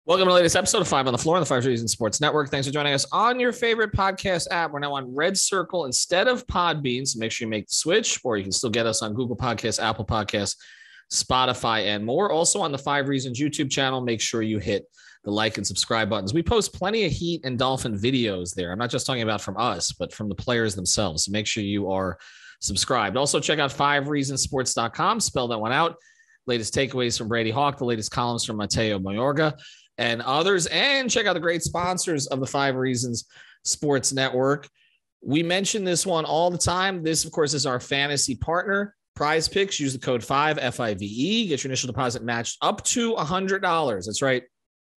Welcome to the latest episode of Five on the Floor on the Five Reasons Sports Network. Thanks for joining us on your favorite podcast app. We're now on Red Circle instead of Podbean, so make sure you make the switch, or you can still get us on Google Podcasts, Apple Podcasts, Spotify, and more. Also on the Five Reasons YouTube channel, make sure you hit the like and subscribe buttons. We post plenty of Heat and Dolphin videos there. I'm not just talking about from us, but from the players themselves. So make sure you are subscribed. Also check out fivereasonsports.com. Spell that one out. Latest takeaways from Brady Hawk, the latest columns from Mateo Mayorga, and others, and check out the great sponsors of the Five Reasons Sports Network. We mention this one all the time. This, of course, is our fantasy partner, Prize Picks. Use the code 5, F-I-V-E. Get your initial deposit matched up to $100. That's right.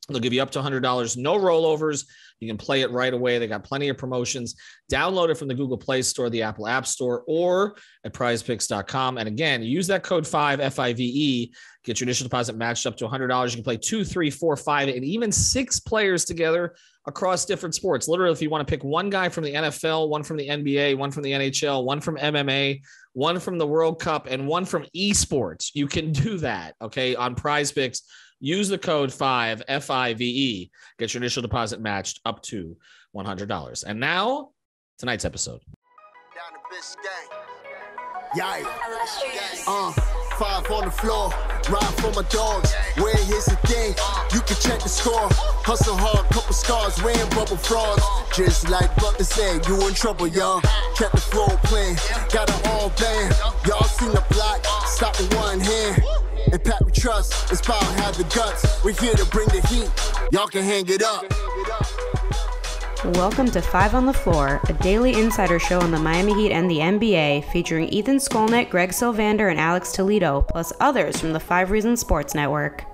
They'll give you up to $100. No rollovers. You can play it right away. They got plenty of promotions. Download it from the Google Play Store, the Apple App Store, or at prizepicks.com. And again, use that code 5, F-I-V-E. Get your initial deposit matched up to $100. You can play 2, 3, 4, 5, and even 6 players together across different sports. Literally, if you want to pick one guy from the NFL, one from the NBA, one from the NHL, one from MMA, one from the World Cup, and one from esports, you can do that, okay, on Prize Picks. Use the code 5, F-I-V-E. Get your initial deposit matched up to $100. And now, tonight's episode. Down the Biscayne. Yikes. 5 on the floor. Ride for my dogs. Where here's the thing. You can check the score. Hustle hard, couple scars. Wearing bubble frauds. Just like Butler said, you in trouble, y'all. Kept the floor playing. Got it all banned. Y'all seen the block. Stop with one hand. And Pat, we trust, it's power, have the guts. We're here to bring the heat. Y'all can hang it up. Welcome to Five on the Floor, a daily insider show on the Miami Heat and the NBA, featuring Ethan Skolnick, Greg Sylvander, and Alex Toledo, plus others from the Five Reasons Sports Network.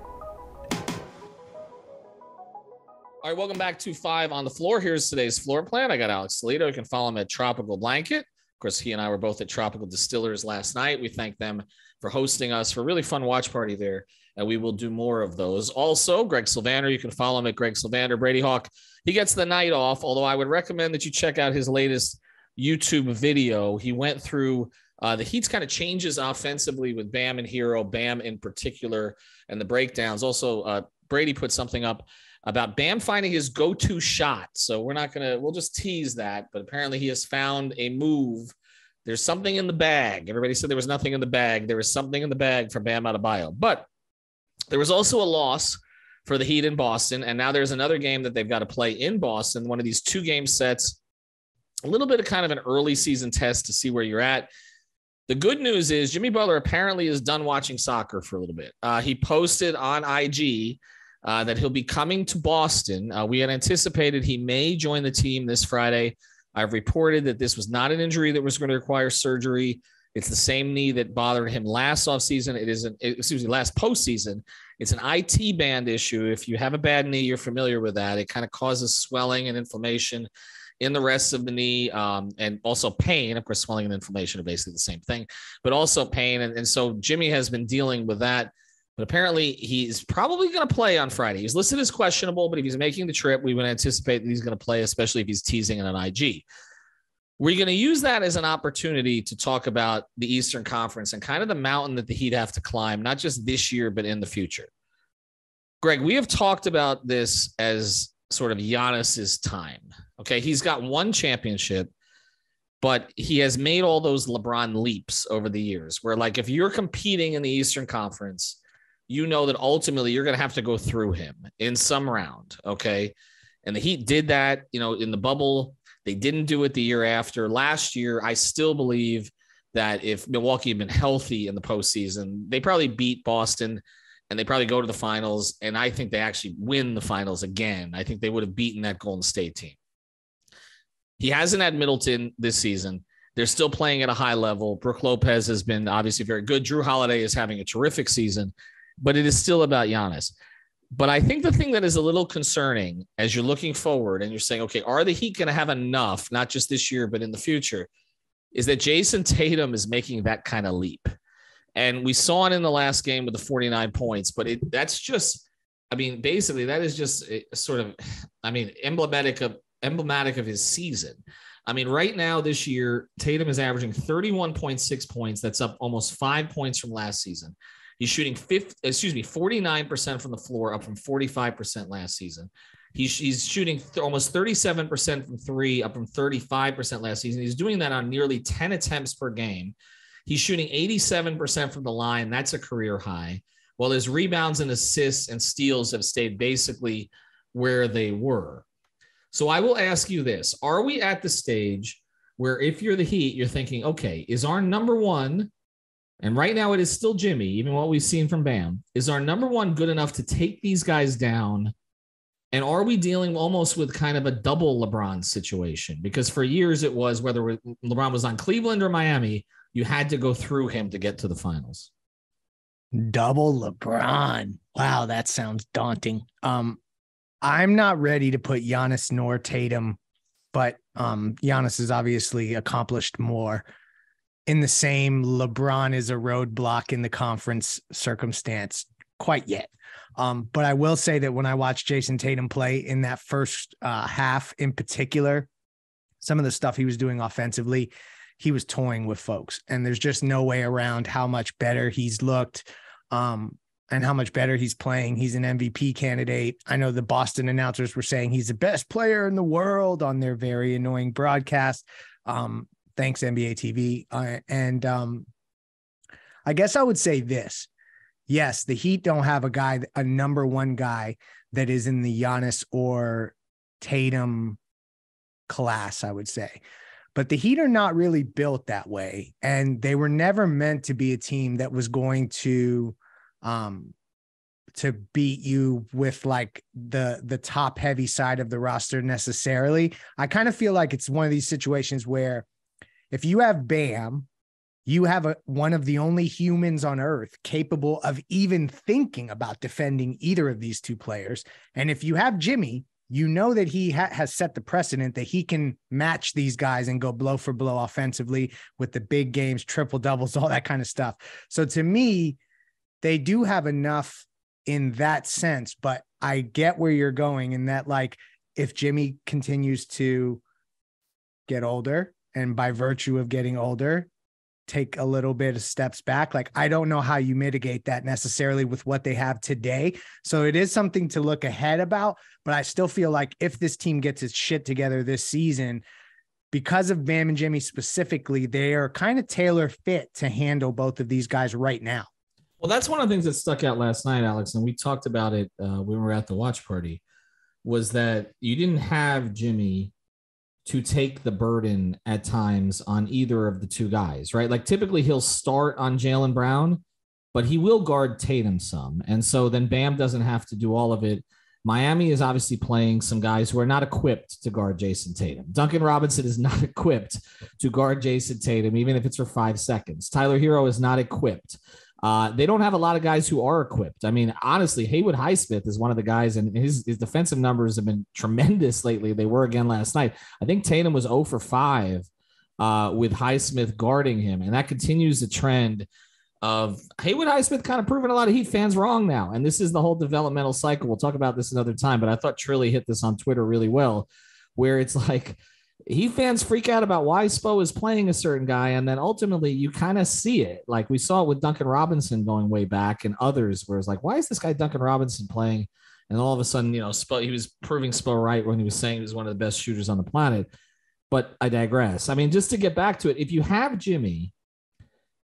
All right, welcome back to Five on the Floor. Here's today's floor plan. I got Alex Toledo. You can follow him at Tropical Blanket. Of course, he and I were both at Tropical Distillers last night. We thank them for hosting us for a really fun watch party there, and we will do more of those. Also, Greg Sylvander, you can follow him at Greg Sylvander. Brady Hawk, he gets the night off, although I would recommend that you check out his latest YouTube video. He went through the Heat's kind of changes offensively with Bam and Hero, Bam in particular, and the breakdowns. Also, Brady put something up about Bam finding his go-to shot. So we'll just tease that, but apparently he has found a move. There's something in the bag. Everybody said there was nothing in the bag. There was something in the bag for Bam Adebayo. But there was also a loss for the Heat in Boston, and now there's another game that they've got to play in Boston, one of these 2-game sets, a little bit of kind of an early season test to see where you're at. The good news is Jimmy Butler apparently is done watching soccer for a little bit. He posted on IG that he'll be coming to Boston. We had anticipated he may join the team this Friday. I've reported that this was not an injury that was going to require surgery. It's the same knee that bothered him last offseason. Last postseason. It's an IT band issue. If you have a bad knee, you're familiar with that. It kind of causes swelling and inflammation in the rest of the knee, and also pain. Of course, swelling and inflammation are basically the same thing, but also pain. And so Jimmy has been dealing with that. But apparently he's probably going to play on Friday. He's listed as questionable, but if he's making the trip, we would anticipate that he's going to play, especially if he's teasing in an IG. We're going to use that as an opportunity to talk about the Eastern Conference and kind of the mountain that the Heat have to climb, not just this year, but in the future. Greg, we have talked about this as sort of Giannis's time. Okay, he's got one championship, but he has made all those LeBron leaps over the years where, like, if you're competing in the Eastern Conference, you know that ultimately you're going to have to go through him in some round, okay? And the Heat did that, in the bubble. They didn't do it the year after. Last year, I still believe that if Milwaukee had been healthy in the postseason, they probably beat Boston and they probably go to the finals. And I think they actually win the finals again. I think they would have beaten that Golden State team. He hasn't had Middleton this season. They're still playing at a high level. Brook Lopez has been obviously very good. Drew Holiday is having a terrific season. But it is still about Giannis. But I think the thing that is a little concerning as you're looking forward and you're saying, okay, are the Heat going to have enough, not just this year, but in the future, is that Jayson Tatum is making that kind of leap. And we saw it in the last game with the 49 points, but basically that is just emblematic of his season. I mean, right now this year, Tatum is averaging 31.6 points. That's up almost 5 points from last season. He's shooting 49% from the floor, up from 45% last season. He's shooting almost 37% from three, up from 35% last season. He's doing that on nearly 10 attempts per game. He's shooting 87% from the line. That's a career high. While his rebounds and assists and steals have stayed basically where they were. So I will ask you this. Are we at the stage where if you're the Heat, you're thinking, okay, is our number one, and right now it is still Jimmy, even what we've seen from Bam, is our number one good enough to take these guys down? And are we dealing almost with kind of a double LeBron situation? Because for years it was, whether LeBron was on Cleveland or Miami, you had to go through him to get to the finals. Double LeBron. Wow, that sounds daunting. I'm not ready to put Giannis nor Tatum, but Giannis has obviously accomplished more in the same LeBron is a roadblock in the conference circumstance quite yet. But I will say that when I watched Jayson Tatum play in that first half in particular, some of the stuff he was doing offensively, he was toying with folks, and there's just no way around how much better he's looked and how much better he's playing. He's an MVP candidate. I know the Boston announcers were saying he's the best player in the world on their very annoying broadcast. Thanks, NBA TV. I guess I would say this. Yes, the Heat don't have a number one guy that is in the Giannis or Tatum class, I would say. But the Heat are not really built that way. And they were never meant to be a team that was going to beat you with like the top heavy side of the roster necessarily. I kind of feel like it's one of these situations where if you have Bam, you have one of the only humans on earth capable of even thinking about defending either of these two players. And if you have Jimmy, you know that he has set the precedent that he can match these guys and go blow for blow offensively with the big games, triple doubles, all that kind of stuff. So to me, they do have enough in that sense, but I get where you're going in that, like, if Jimmy continues to get older and by virtue of getting older, take a little bit of steps back. Like, I don't know how you mitigate that necessarily with what they have today. So it is something to look ahead about, but I still feel like if this team gets its shit together this season, because of Bam and Jimmy specifically, they are kind of tailor fit to handle both of these guys right now. Well, that's one of the things that stuck out last night, Alex, and we talked about it when we were at the watch party, was that you didn't have Jimmy to take the burden at times on either of the two guys, right? Like typically he'll start on Jaylen Brown, but he will guard Tatum some. And so then Bam doesn't have to do all of it. Miami is obviously playing some guys who are not equipped to guard Jayson Tatum. Duncan Robinson is not equipped to guard Jayson Tatum, even if it's for 5 seconds. Tyler Hero is not equipped. They don't have a lot of guys who are equipped. I mean, honestly, Haywood Highsmith is one of the guys, and his defensive numbers have been tremendous lately. They were again last night. I think Tatum was 0 for 5 with Highsmith guarding him, and that continues the trend of Haywood Highsmith kind of proving a lot of Heat fans wrong now. And this is the whole developmental cycle. We'll talk about this another time, but I thought Trilly hit this on Twitter really well, where it's like Heat fans freak out about why Spo is playing a certain guy, and then ultimately you kind of see it. Like we saw it with Duncan Robinson going way back and others, where it's like, why is this guy Duncan Robinson playing? And all of a sudden, you know, Spo, he was proving Spo right when he was saying he was one of the best shooters on the planet. But I digress. I mean, just to get back to it, if you have Jimmy,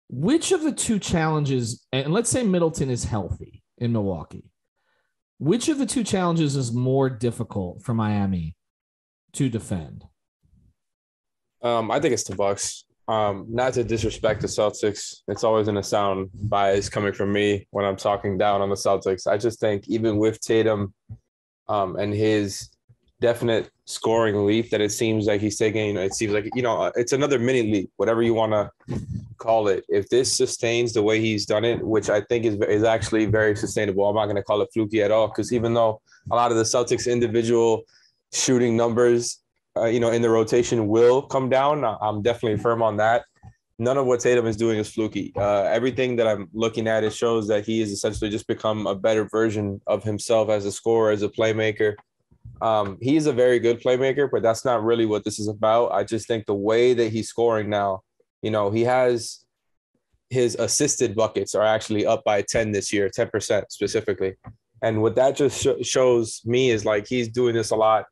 which of the two challenges, and let's say Middleton is healthy in Milwaukee, which of the two challenges is more difficult for Miami to defend? I think it's the Bucks. Not to disrespect the Celtics. It's always going to sound biased coming from me when I'm talking down on the Celtics. I just think even with Tatum and his definite scoring leap that it seems like he's taking, it seems like, you know, it's another mini leap, whatever you want to call it. If this sustains the way he's done it, which I think is actually very sustainable, I'm not going to call it fluky at all, because even though a lot of the Celtics individual shooting numbers in the rotation will come down, I'm definitely firm on that. None of what Tatum is doing is fluky. Everything that I'm looking at, it shows that he has essentially just become a better version of himself as a scorer, as a playmaker. He's a very good playmaker, but that's not really what this is about. I just think the way that he's scoring now, you know, he has his assisted buckets are actually up by 10 this year, 10% specifically. And what that just shows me is like he's doing this a lot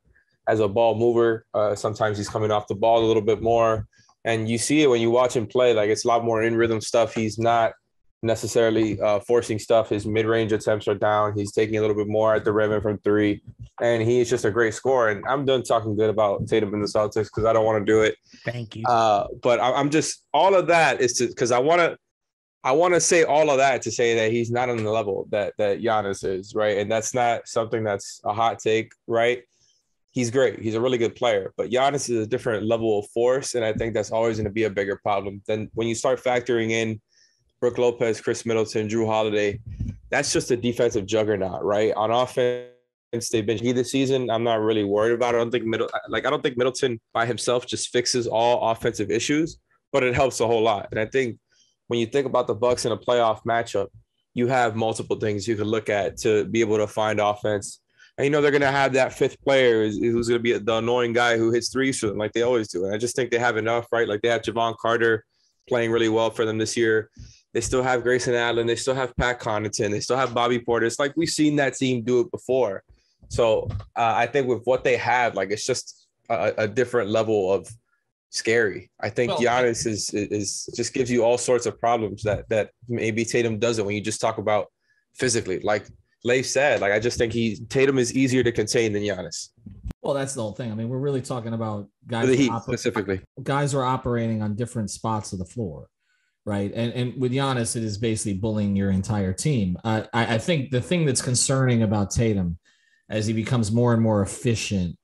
as a ball mover. Sometimes he's coming off the ball a little bit more. And you see it when you watch him play, like it's a lot more in rhythm stuff. He's not necessarily forcing stuff. His mid-range attempts are down. He's taking a little bit more at the rim and from three. And he is just a great scorer. And I'm done talking good about Tatum and the Celtics because I don't want to do it. Thank you. But I'm just, all of that is because I want to say all of that to say that he's not on the level that Giannis is, right? And that's not something that's a hot take, right? He's great. He's a really good player. But Giannis is a different level of force, and I think that's always going to be a bigger problem. Then when you start factoring in Brook Lopez, Chris Middleton, Drew Holiday, that's just a defensive juggernaut, right? On offense, they've been key this season. I'm not really worried about it. I don't think Middleton by himself just fixes all offensive issues, but it helps a whole lot. And I think when you think about the Bucks in a playoff matchup, you have multiple things you can look at to be able to find offense. And, they're going to have that fifth player who's going to be the annoying guy who hits threes for them like they always do. And I just think they have enough, right? Like they have Javon Carter playing really well for them this year. They still have Grayson Allen. They still have Pat Connaughton. They still have Bobby Portis. It's like we've seen that team do it before. So I think with what they have, like it's just a different level of scary. I think Giannis is just gives you all sorts of problems that maybe Tatum doesn't when you just talk about physically. Like Leif said, like I just think Tatum is easier to contain than Giannis. Well, that's the whole thing. I mean, we're really talking about guys the Heat specifically. Guys are operating on different spots of the floor, right? And with Giannis, it is basically bullying your entire team. I think the thing that's concerning about Tatum as he becomes more and more efficient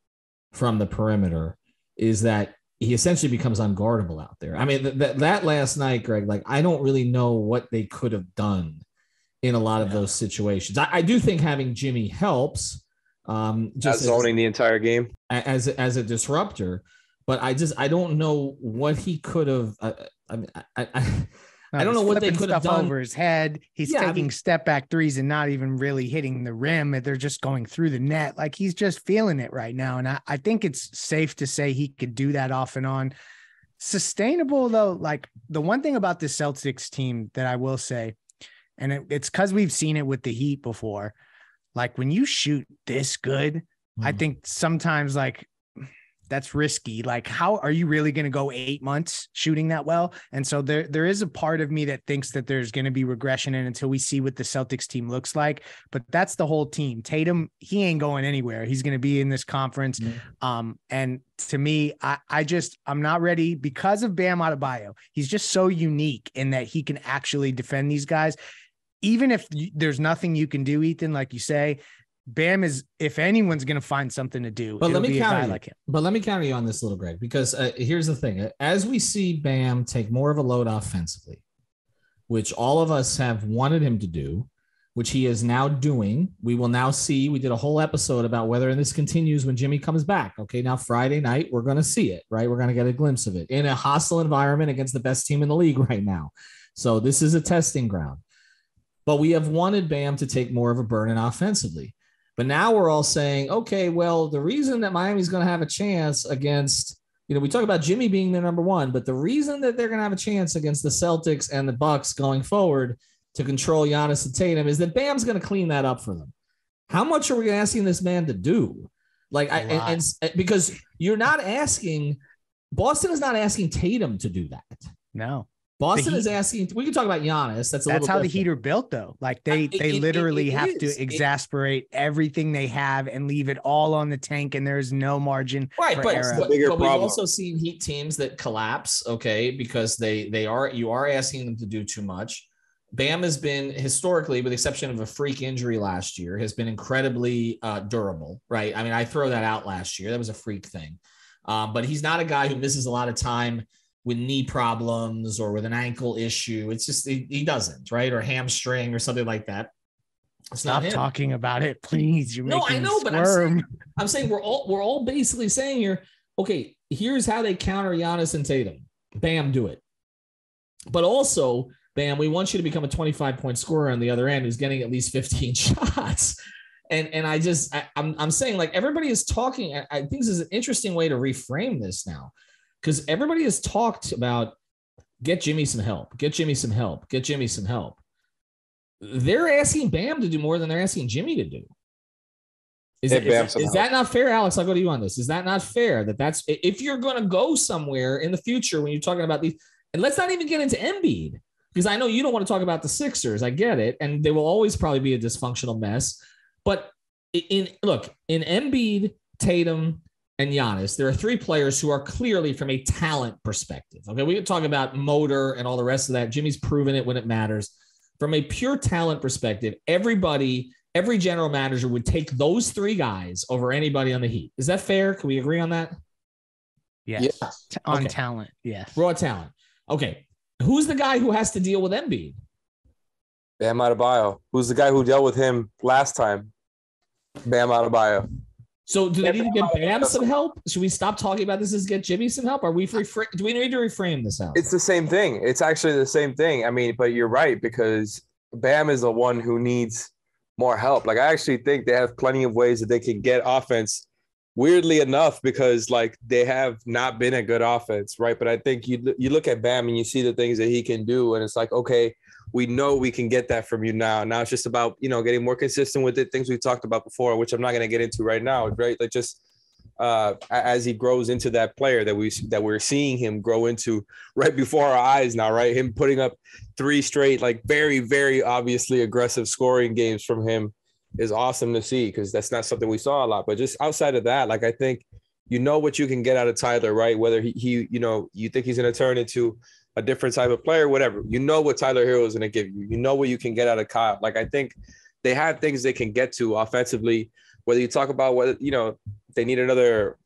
from the perimeter is that he essentially becomes unguardable out there. I mean, that last night, Greg, like I don't really know what they could have done in a lot of those situations. I do think having Jimmy helps. Just zoning the entire game as a disruptor, but I don't know what he could have. I don't know what they could have done over his head. He's taking step back threes and not even really hitting the rim. They're just going through the net. Like he's just feeling it right now. And I think it's safe to say he could do that off and on. Sustainable though. Like the one thing about the Celtics team that I will say, and it's because we've seen it with the Heat before. Like when you shoot this good, I think sometimes like that's risky. Like, how are you really going to go 8 months shooting that well? And so there is a part of me that thinks that there's going to be regression in until we see what the Celtics team looks like. But that's the whole team. Tatum, he ain't going anywhere. He's going to be in this conference. And to me, I'm not ready because of Bam Adebayo. He's just so unique in that he can actually defend these guys. Even if there's nothing you can do, Ethan, like you say, Bam is, if anyone's going to find something to do, but let me counter like him. But let me counter you on this little, Greg, because here's the thing. As we see Bam take more of a load offensively, which all of us have wanted him to do, which he is now doing, we will now see. We did a whole episode about whether this continues when Jimmy comes back. Okay, now Friday night, we're going to see it, right? We're going to get a glimpse of it in a hostile environment against the best team in the league right now. So this is a testing ground. But we have wanted Bam to take more of a burden offensively. But now we're all saying, okay, well, the reason that Miami's going to have a chance against, we talk about Jimmy being their number one, but the reason that they're going to have a chance against the Celtics and the Bucks going forward to control Giannis and Tatum is that Bam's going to clean that up for them. How much are we asking this man to do? Like, because you're not asking, Boston is not asking Tatum to do that. No. Boston is asking. We can talk about Giannis. That's how the Heat are built, though. Like they literally have to exasperate everything they have and leave it all on the tank, and there's no margin. Right, but we've also seen Heat teams that collapse. Okay, because you are asking them to do too much. Bam has been historically, with the exception of a freak injury last year, has been incredibly durable. Right. I mean, I throw that out last year. That was a freak thing, but he's not a guy who misses a lot of time with knee problems or with an ankle issue. It's just, he doesn't, right? Or hamstring or something like that. Stop talking about it, please. You're I know, but I'm saying we're all basically saying here, okay, here's how they counter Giannis and Tatum. Bam, do it. But also, Bam, we want you to become a 25-point scorer on the other end who's getting at least 15 shots. And I'm saying, like, everybody is talking. I think this is an interesting way to reframe this now. Because everybody has talked about get Jimmy some help, get Jimmy some help, get Jimmy some help. They're asking Bam to do more than they're asking Jimmy to do. Is that not fair, Alex? I'll go to you on this. Is that not fair that's if you're going to go somewhere in the future when you're talking about these, and let's not even get into Embiid, because I know you don't want to talk about the Sixers. I get it. And they will always probably be a dysfunctional mess. But in Embiid, Tatum, and Giannis, there are three players who are clearly from a talent perspective. Okay, we can talk about motor and all the rest of that. Jimmy's proven it when it matters. From a pure talent perspective, every general manager would take those three guys over anybody on the Heat. Is that fair? Can we agree on that? Yes. On talent, yes. Raw talent. Okay. Who's the guy who has to deal with Embiid? Bam Adebayo. Who's the guy who dealt with him last time? Bam Adebayo. So do they need to get Bam some help? Should we stop talking about this as get Jimmy some help? Do we need to reframe this out? It's the same thing. It's actually the same thing. I mean, but you're right, because Bam is the one who needs more help. Like, I actually think they have plenty of ways that they can get offense, weirdly enough, because like they have not been a good offense, right? But I think you look at Bam and you see the things that he can do, and it's like, okay, we know we can get that from you now. Now it's just about, getting more consistent with it. Things we've talked about before, which I'm not going to get into right now, right? Like just as he grows into that player that we're seeing him grow into right before our eyes now, right? Him putting up 3 straight, like very, very obviously aggressive scoring games from him is awesome to see, because that's not something we saw a lot. But just outside of that, like I think what you can get out of Tyler, right? Whether he you think he's going to turn into a different type of player, whatever, what Tyler Hero is going to give you, what you can get out of Kyle. Like, I think they have things they can get to offensively, whether you talk about whether, they need another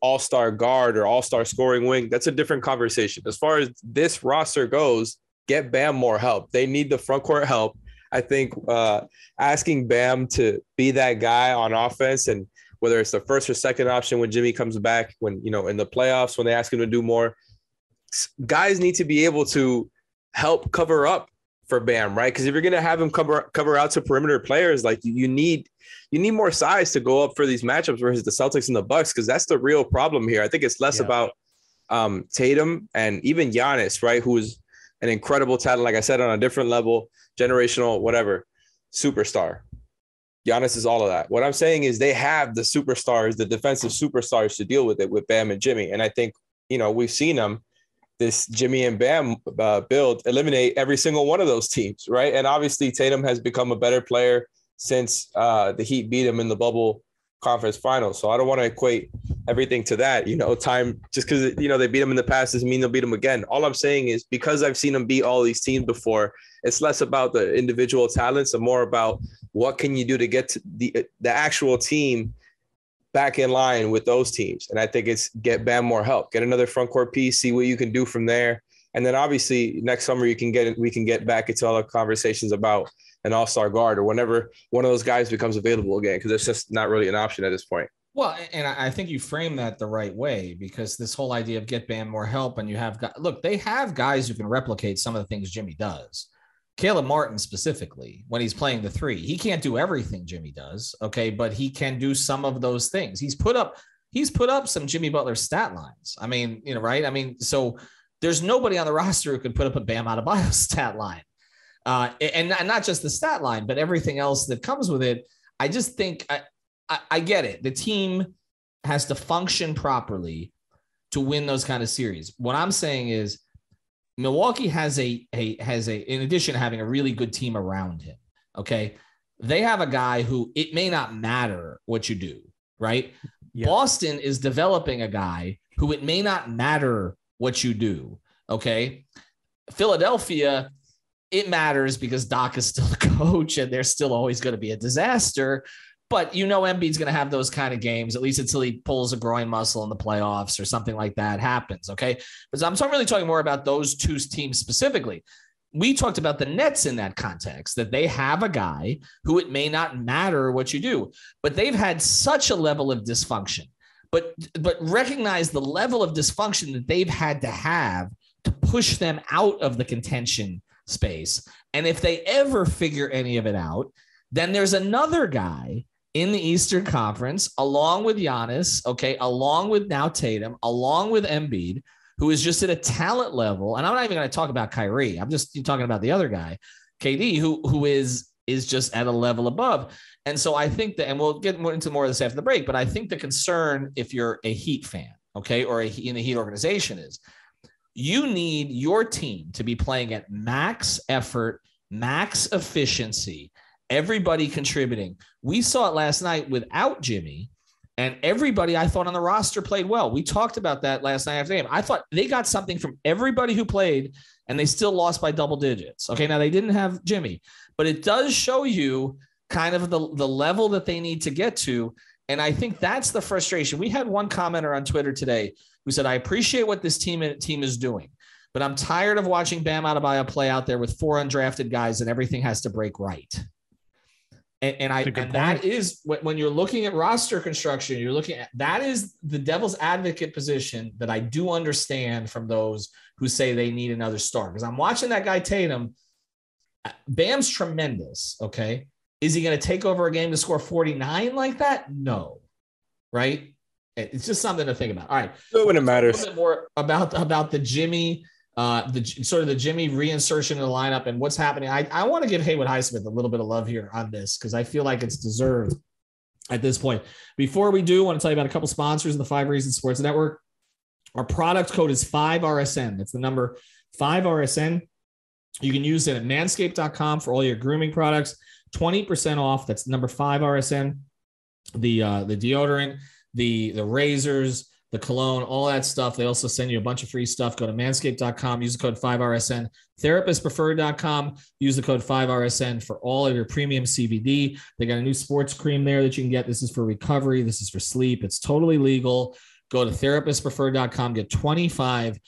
all-star guard or all-star scoring wing. That's a different conversation. As far as this roster goes, get Bam more help. They need the front court help. I think asking Bam to be that guy on offense, and whether it's the first or second option when Jimmy comes back, when, in the playoffs, when they ask him to do more, guys need to be able to help cover up for Bam, right? Because if you're going to have him cover out to perimeter players, like you need more size to go up for these matchups versus the Celtics and the Bucks, because that's the real problem here. I think it's less about Tatum and even Giannis, right, who is an incredible talent, like I said, on a different level, generational, whatever, superstar. Giannis is all of that. What I'm saying is they have the superstars, the defensive superstars to deal with it with Bam and Jimmy. And I think, we've seen them, this Jimmy and Bam build, eliminate every single one of those teams, right? And obviously Tatum has become a better player since the Heat beat him in the bubble conference finals. So I don't want to equate everything to that, time, just because, they beat him in the past doesn't mean they'll beat him again. All I'm saying is, because I've seen them beat all these teams before, it's less about the individual talents and more about what can you do to get to the actual team back in line with those teams. And I think it's get Bam more help, get another front court piece, see what you can do from there. And then obviously next summer we can get back into all the conversations about an all-star guard or whenever one of those guys becomes available again, because it's just not really an option at this point. Well, and I think you frame that the right way, because this whole idea of get Bam more help, and you have they have guys who can replicate some of the things Jimmy does. Caleb Martin specifically, when he's playing the 3, he can't do everything Jimmy does, okay, but he can do some of those things. He's put up some Jimmy Butler stat lines. I mean, right? I mean, so there's nobody on the roster who could put up a Bam Adebayo stat line. And not just the stat line, but everything else that comes with it. I just think I get it. The team has to function properly to win those kind of series. What I'm saying is Milwaukee has in addition to having a really good team around him, okay, they have a guy who it may not matter what you do, right? Yeah. Boston is developing a guy who it may not matter what you do, okay? Philadelphia, it matters because Doc is still the coach and they're still always going to be a disaster. But Embiid's going to have those kind of games, at least until he pulls a groin muscle in the playoffs or something like that happens, okay? But I'm really talking more about those two teams specifically. We talked about the Nets in that context, that they have a guy who it may not matter what you do, but they've had such a level of dysfunction. But recognize the level of dysfunction that they've had to have to push them out of the contention space. And if they ever figure any of it out, then there's another guy in the Eastern Conference, along with Giannis, okay, along with now Tatum, along with Embiid, who is just at a talent level. And I'm not even going to talk about Kyrie. I'm just talking about the other guy, KD, who is just at a level above. And so I think that, and we'll get into more of this after the break, but I think the concern, if you're a Heat fan, okay, or in the Heat organization, is you need your team to be playing at max effort, max efficiency, everybody contributing. We saw it last night without Jimmy, and everybody I thought on the roster played well. We talked about that last night after the game. I thought they got something from everybody who played, and they still lost by double digits. Okay, now they didn't have Jimmy, but it does show you kind of the level that they need to get to. And I think that's the frustration. We had one commenter on Twitter today who said, I appreciate what this team is doing, but I'm tired of watching Bam Adebayo play out there with 4 undrafted guys and everything has to break right. And that is when you're looking at roster construction, you're looking at, that is the devil's advocate position that I do understand from those who say they need another star. Because I'm watching that guy Tatum. Bam's tremendous. Okay. Is he going to take over a game to score 49 like that? No. Right. It's just something to think about. All right. When it matters. A little bit more about the Jimmy, the Jimmy reinsertion in the lineup and what's happening. I want to give Haywood Highsmith a little bit of love here on this because I feel like it's deserved at this point. Before we do, I want to tell you about a couple sponsors in the 5 Reasons Sports Network. Our product code is 5RSN. That's the number 5RSN. You can use it at manscaped.com for all your grooming products. 20% off. That's number 5RSN. The deodorant, the razors, the cologne, all that stuff. They also send you a bunch of free stuff. Go to manscaped.com, use the code 5RSN. Therapistpreferred.com, use the code 5RSN for all of your premium CBD. They got a new sports cream there that you can get. This is for recovery. This is for sleep. It's totally legal. Go to therapistpreferred.com, get 25%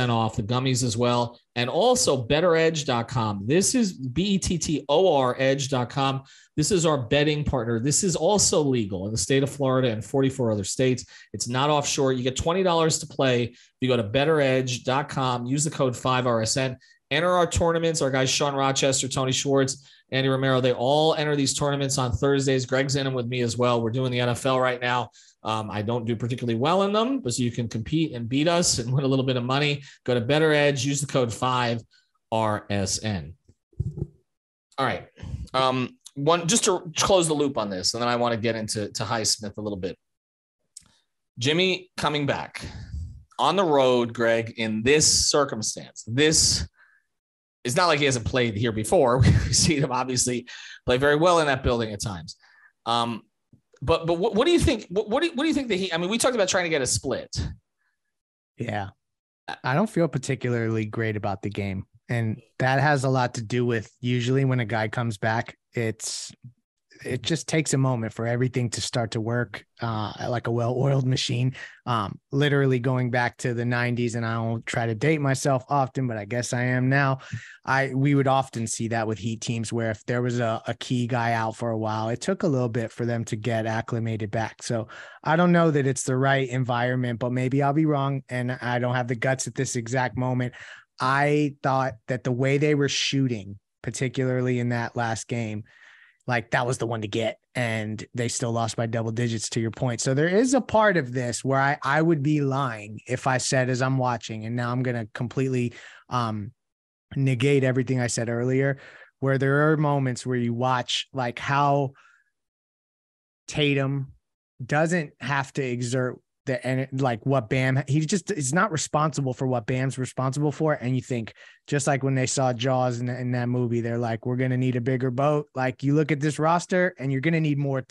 off the gummies as well. And also bettoredge.com. This is BETTOR edge.com. This is our betting partner. This is also legal in the state of Florida and 44 other states. It's not offshore. You get $20 to play. If you go to bettoredge.com, use the code 5RSN. Enter our tournaments. Our guys, Sean Rochester, Tony Schwartz, Andy Romero, they all enter these tournaments on Thursdays. Greg's in them with me as well. We're doing the NFL right now. I don't do particularly well in them, but so you can compete and beat us and win a little bit of money. Go to Better Edge, use the code 5RSN. All right. One, just to close the loop on this, and then I want to get into Highsmith a little bit. Jimmy coming back on the road, Greg, in this circumstance. This is not like he hasn't played here before. We've seen him obviously play very well in that building at times. But what do you think? What do you think that he? I mean, we talked about trying to get a split. Yeah, I don't feel particularly great about the game, and that has a lot to do with usually when a guy comes back, it just takes a moment for everything to start to work like a well-oiled machine. Literally going back to the 90s, and I don't try to date myself often, but I guess I am now. We would often see that with Heat teams where if there was a key guy out for a while, it took a little bit for them to get acclimated back. So I don't know that it's the right environment, but maybe I'll be wrong, and I don't have the guts at this exact moment. I thought that the way they were shooting, particularly in that last game, like that was the one to get, and they still lost by double digits, to your point. So there is a part of this where I would be lying if I said, as I'm watching, and now I'm going to completely negate everything I said earlier, where there are moments where you watch like how Tatum doesn't have to exert and like what Bam, he just is not responsible for what Bam's responsible for. And you think, just like when they saw Jaws in that movie, they're like, we're going to need a bigger boat. Like you look at this roster and you're going to need more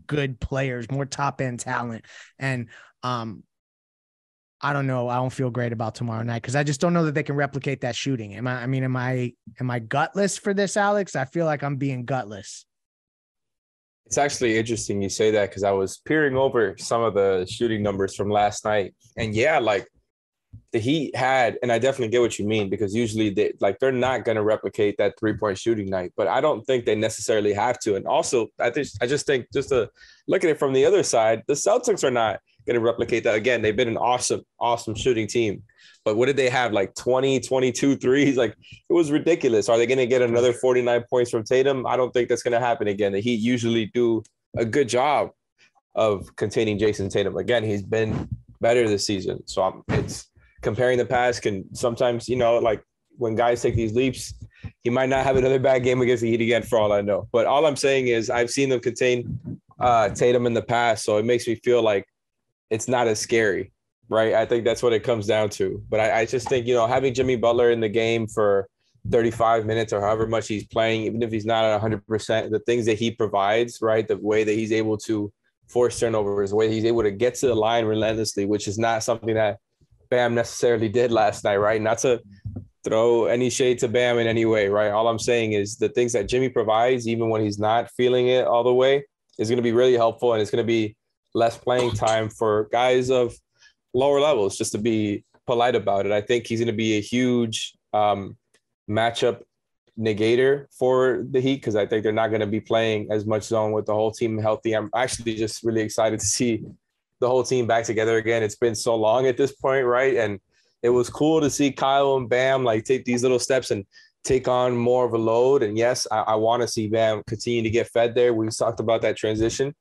good players, more top end talent. And I don't know. I don't feel great about tomorrow night because I just don't know that they can replicate that shooting. Am I gutless for this, Alex? I feel like I'm being gutless. It's actually interesting you say that because I was peering over some of the shooting numbers from last night. And yeah, like the Heat had, and I definitely get what you mean, because usually they're not going to replicate that 3-point shooting night, but I don't think they necessarily have to. And also I just think just to look at it from the other side, the Celtics are not going to replicate that. Again, they've been an awesome shooting team. But what did they have? Like 20, 22 threes? Like it was ridiculous. Are they going to get another 49 points from Tatum? I don't think that's going to happen again. The Heat usually do a good job of containing Jayson Tatum. Again, he's been better this season. So it's comparing the past can sometimes, like when guys take these leaps, he might not have another bad game against the Heat again for all I know. But all I'm saying is I've seen them contain Tatum in the past, so it makes me feel like it's not as scary, right? I think that's what it comes down to. But I just think, having Jimmy Butler in the game for 35 minutes or however much he's playing, even if he's not at 100%, the things that he provides, right? The way that he's able to force turnovers, the way he's able to get to the line relentlessly, which is not something that Bam necessarily did last night, right? Not to throw any shade to Bam in any way, right? All I'm saying is the things that Jimmy provides, even when he's not feeling it all the way, is going to be really helpful, and it's going to be less playing time for guys of lower levels, just to be polite about it. I think he's going to be a huge matchup negator for the Heat because I think they're not going to be playing as much zone with the whole team healthy. I'm actually just really excited to see the whole team back together again. It's been so long at this point, right? And it was cool to see Kyle and Bam like take these little steps and take on more of a load. And yes, I want to see Bam continue to get fed there. We talked about that transition.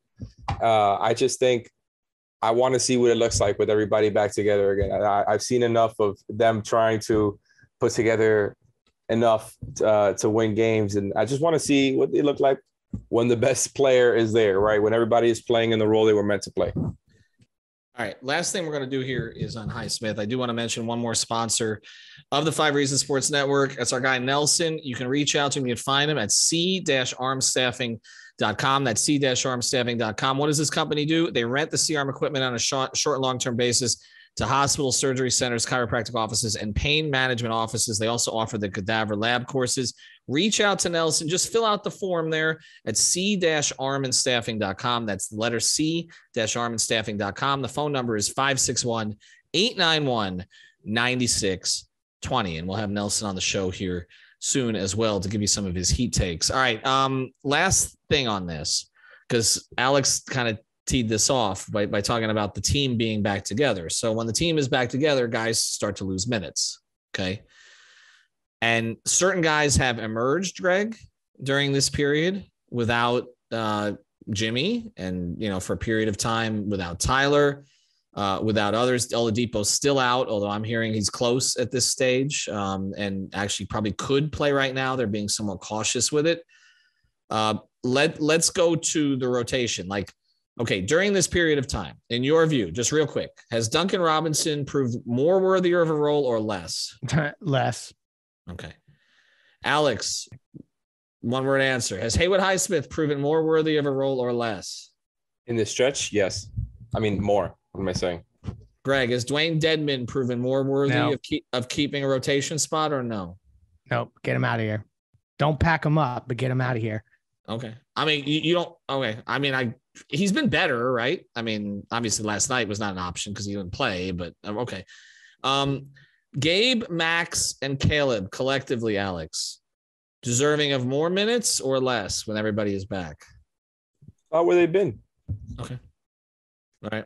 I just think I want to see what it looks like with everybody back together again. I've seen enough of them trying to put together enough to win games. And I just want to see what they look like when the best player is there, right? When everybody is playing in the role they were meant to play. All right. Last thing we're going to do here is on Highsmith. I do want to mention one more sponsor of the 5 Reasons Sports Network. That's our guy, Nelson. You can reach out to him. You can find him at c-armstaffing.com. That's c-armstaffing.com. What does this company do? They rent the C-arm equipment on a short and long-term basis to hospitals, surgery centers, chiropractic offices, and pain management offices. They also offer the cadaver lab courses. Reach out to Nelson. Just fill out the form there at c-armandstaffing.com. That's the letter c-armandstaffing.com. The phone number is 561-891-9620. And we'll have Nelson on the show here soon as well to give you some of his Heat takes. All right. Last thing on this, because Alex kind of teed this off by talking about the team being back together. So when the team is back together, guys start to lose minutes. Okay. And certain guys have emerged, Greg, during this period without Jimmy and, for a period of time without Tyler, without others. Oladipo's still out, although I'm hearing he's close at this stage and actually probably could play right now. They're being somewhat cautious with it. Let's go to the rotation. Okay, during this period of time, in your view, just real quick, has Duncan Robinson proved more worthier of a role or less? Less. Okay. Alex, one word answer. Has Haywood Highsmith proven more worthy of a role or less? In this stretch, yes. I mean, more. What am I saying? Greg, has Dwayne Dedmon proven more worthy of keeping a rotation spot or no? Nope. Get him out of here. Don't pack him up, but get him out of here. Okay. I mean, you don't. Okay. I mean, he's been better, right? I mean, obviously last night was not an option because he didn't play, but okay. Gabe, Max, and Caleb collectively, Alex, deserving of more minutes or less when everybody is back? Where they've been. Okay. All right.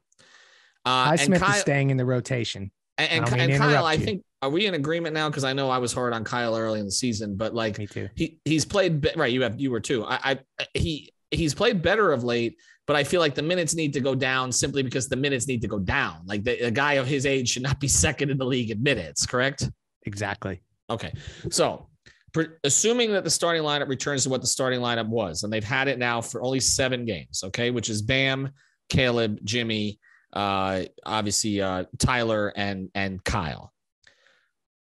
Highsmith is staying in the rotation. And Kyle, I think, are we in agreement now? Because I know I was hard on Kyle early in the season, but me too. He's played right. You were too. He's played better of late, but I feel like the minutes need to go down simply because the minutes need to go down. Like a guy of his age should not be second in the league in minutes. Correct? Exactly. Okay. So assuming that the starting lineup returns to what the starting lineup was, and they've had it now for only 7 games. Okay. Which is Bam, Caleb, Jimmy, obviously Tyler and Kyle.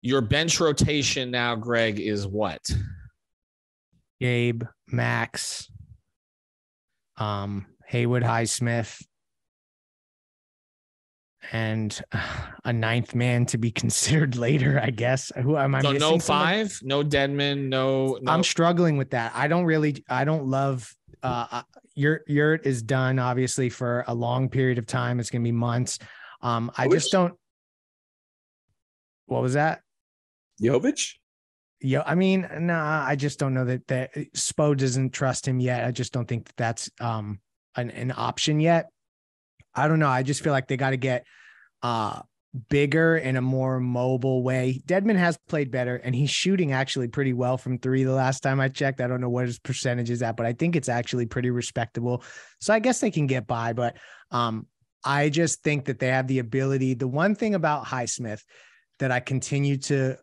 Your bench rotation now, Greg, is what? Gabe, Max, Haywood Highsmith, and a 9th man to be considered later, I guess. Who am I missing? No 5, no Dedmon, no. I'm struggling with that. I don't love Yurt is done obviously for a long period of time. It's going to be months. I just don't. What was that? Jovic? Yeah, I mean, nah, I just don't know that Spo doesn't trust him yet. I just don't think that's an option yet. I don't know. I just feel like they got to get bigger in a more mobile way. Dedmon has played better, and he's shooting actually pretty well from 3 the last time I checked. I don't know what his percentage is at, but I think it's actually pretty respectable. So I guess they can get by, but I just think that they have the ability. The one thing about Highsmith that I continue to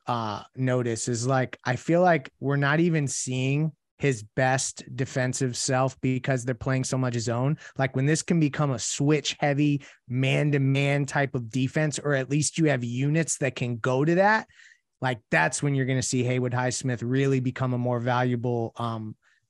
notice is like, I feel like we're not even seeing his best defensive self because they're playing so much zone. Like when this can become a switch heavy man-to-man type of defense, or at least you have units that can go to that. Like that's when you're going to see Haywood Highsmith really become a more valuable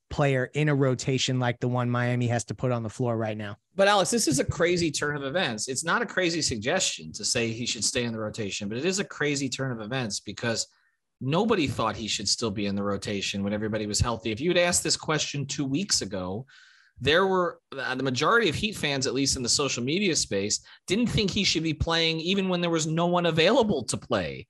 player in a rotation like the one Miami has to put on the floor right now. But Alex, this is a crazy turn of events. It's not a crazy suggestion to say he should stay in the rotation, but it is a crazy turn of events because nobody thought he should still be in the rotation when everybody was healthy. If you had asked this question 2 weeks ago, there were the majority of Heat fans, at least in the social media space, didn't think he should be playing even when there was no one available to play.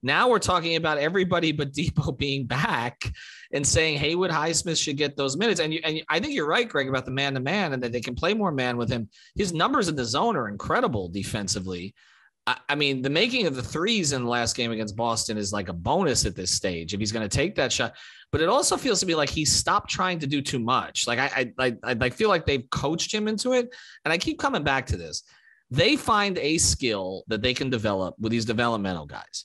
Now we're talking about everybody but Depot being back and saying Haywood Highsmith should get those minutes. And I think you're right, Greg, about the man-to-man and that they can play more man with him. His numbers in the zone are incredible defensively. I mean, the making of the threes in the last game against Boston is like a bonus at this stage if he's going to take that shot. But it also feels to me like he stopped trying to do too much. Like I feel like they've coached him into it. And I keep coming back to this. They find a skill that they can develop with these developmental guys.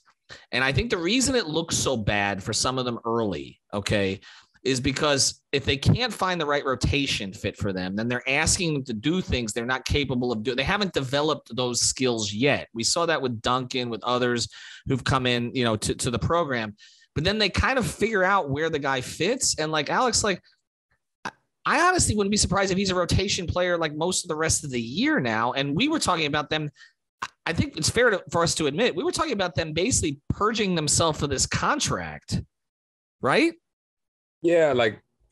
And I think the reason it looks so bad for some of them early, okay, is because if they can't find the right rotation fit for them, then they're asking them to do things they're not capable of doing. They haven't developed those skills yet. We saw that with Duncan, with others who've come in, to the program. But then they kind of figure out where the guy fits. And like Alex, like I honestly wouldn't be surprised if he's a rotation player like most of the rest of the year now. And we were talking about them. I think it's fair for us to admit, we were talking about them basically purging themselves of this contract, right? Yeah,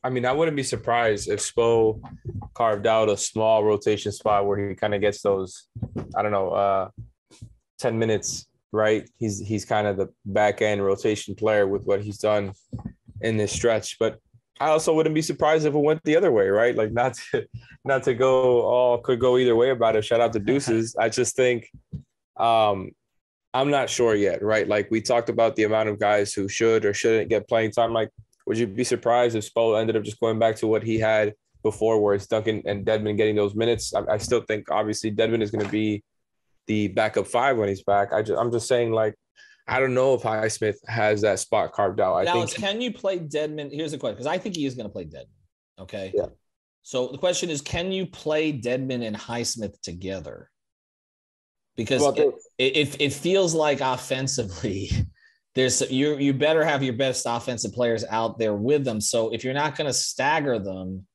I wouldn't be surprised if Spo carved out a small rotation spot where he kind of gets those, 10 minutes, right? He's kind of the back end rotation player with what he's done in this stretch. But I also wouldn't be surprised if it went the other way, right? Like not to go could go either way about it. Shout out to Deuces. I just think I'm not sure yet, right? Like we talked about the amount of guys who should or shouldn't get playing time. Like, would you be surprised if Spo ended up just going back to what he had before, where it's Duncan and Dedmon getting those minutes? I still think obviously Dedmon is going to be the backup five when he's back. I'm just saying, like, I don't know if Highsmith has that spot carved out. Alex, can you play Dedmon? Here's the question, because I think he is going to play Dedmon. Okay. Yeah. So the question is, can you play Dedmon and Highsmith together? Because it feels like offensively, you better have your best offensive players out there with them. So if you're not going to stagger them,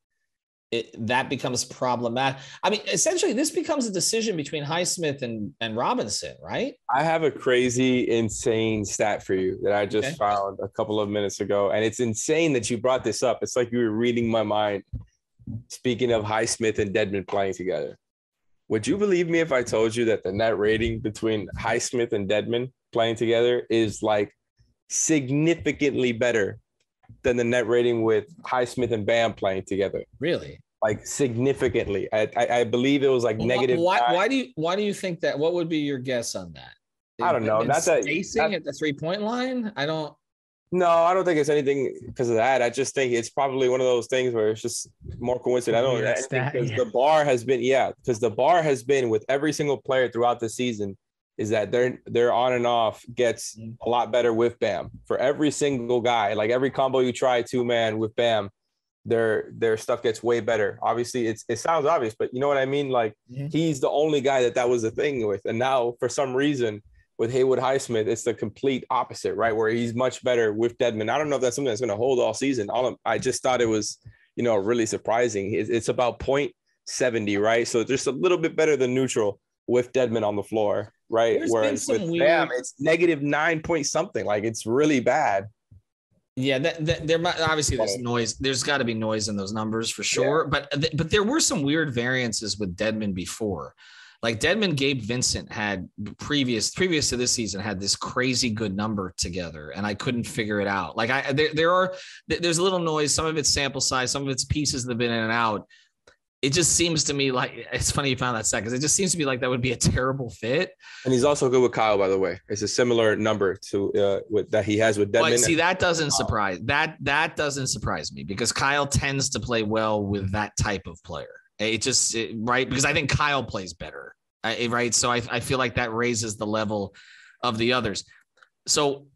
that becomes problematic. I mean, essentially, this becomes a decision between Highsmith and Robinson, right? I have a crazy, insane stat for you that I just found a couple of minutes ago. And it's insane that you brought this up. It's like you were reading my mind. Speaking of Highsmith and Dedmon playing together. Would you believe me if I told you that the net rating between Highsmith and Dedmon playing together is like significantly better than the net rating with Highsmith and Bam playing together? Really? Like significantly. I believe it was like negative. Why do you think that? What would be your guess on that? I don't know. Not that spacing at the 3-point line. No, I don't think it's anything because of that. I just think it's probably one of those things where it's just more coincidental. Because the bar has been with every single player throughout the season is that their on and off gets a lot better with Bam. For every single guy, like every combo you try 2-man with Bam, their stuff gets way better. Obviously, it sounds obvious, but you know what I mean? Like he's the only guy that was the thing with. And now for some reason with Haywood Highsmith, it's the complete opposite, right? Where he's much better with Dedmon. I don't know if that's something that's going to hold all season. I just thought it was, really surprising. It's about 0.70, right? So just a little bit better than neutral with Dedmon on the floor, right? Whereas with Bam, it's negative 9 point something. Like it's really bad. Yeah, there might obviously there's noise. There's got to be noise in those numbers for sure. Yeah. But there were some weird variances with Dedmon before. Like Dedmon, Gabe Vincent had previous to this season had this crazy good number together, and I couldn't figure it out. Like there's a little noise. Some of it's sample size, some of it's pieces that have been in and out. It just seems to me like it's funny you found that stat because it just seems to me like that would be a terrible fit. And he's also good with Kyle, by the way. It's a similar number to that he has with Dedmon. But see, that doesn't surprise that doesn't surprise me because Kyle tends to play well with that type of player. Right? Because I think Kyle plays better right? So I feel like that raises the level of the others. So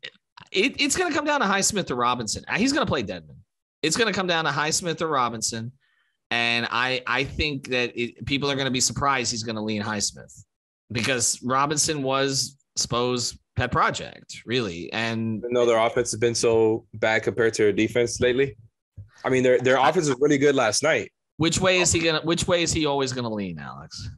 it's going to come down to Highsmith or Robinson. He's going to play Dedmon. It's going to come down to Highsmith or Robinson. And I think that people are going to be surprised he's going to lean Highsmith because Robinson was Spo's pet project, really. And even though their offense has been so bad compared to their defense lately, I mean, their offense was really good last night. Which way is he always going to lean, Alex?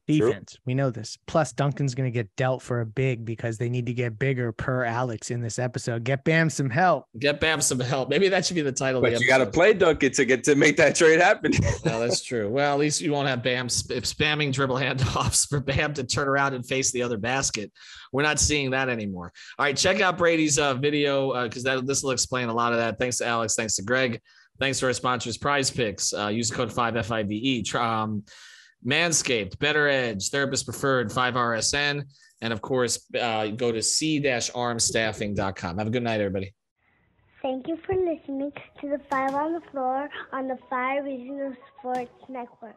Defense. True. We know this. Plus, Duncan's going to get dealt for a big because they need to get bigger per Alex in this episode. Get Bam some help. Get Bam some help. Maybe that should be the title. But you got to play Duncan to make that trade happen. No, that's true. Well, at least you won't have Bam spamming dribble handoffs for Bam to turn around and face the other basket. We're not seeing that anymore. All right, check out Brady's video because this will explain a lot of that. Thanks to Alex. Thanks to Greg. Thanks to our sponsors, Prize Picks. Use the code 5FIVE. Manscaped, Better Edge, Therapist Preferred, 5RSN, and of course, go to c-armstaffing.com. Have a good night, everybody. Thank you for listening to the Five on the Floor on the Five Regional Sports Network.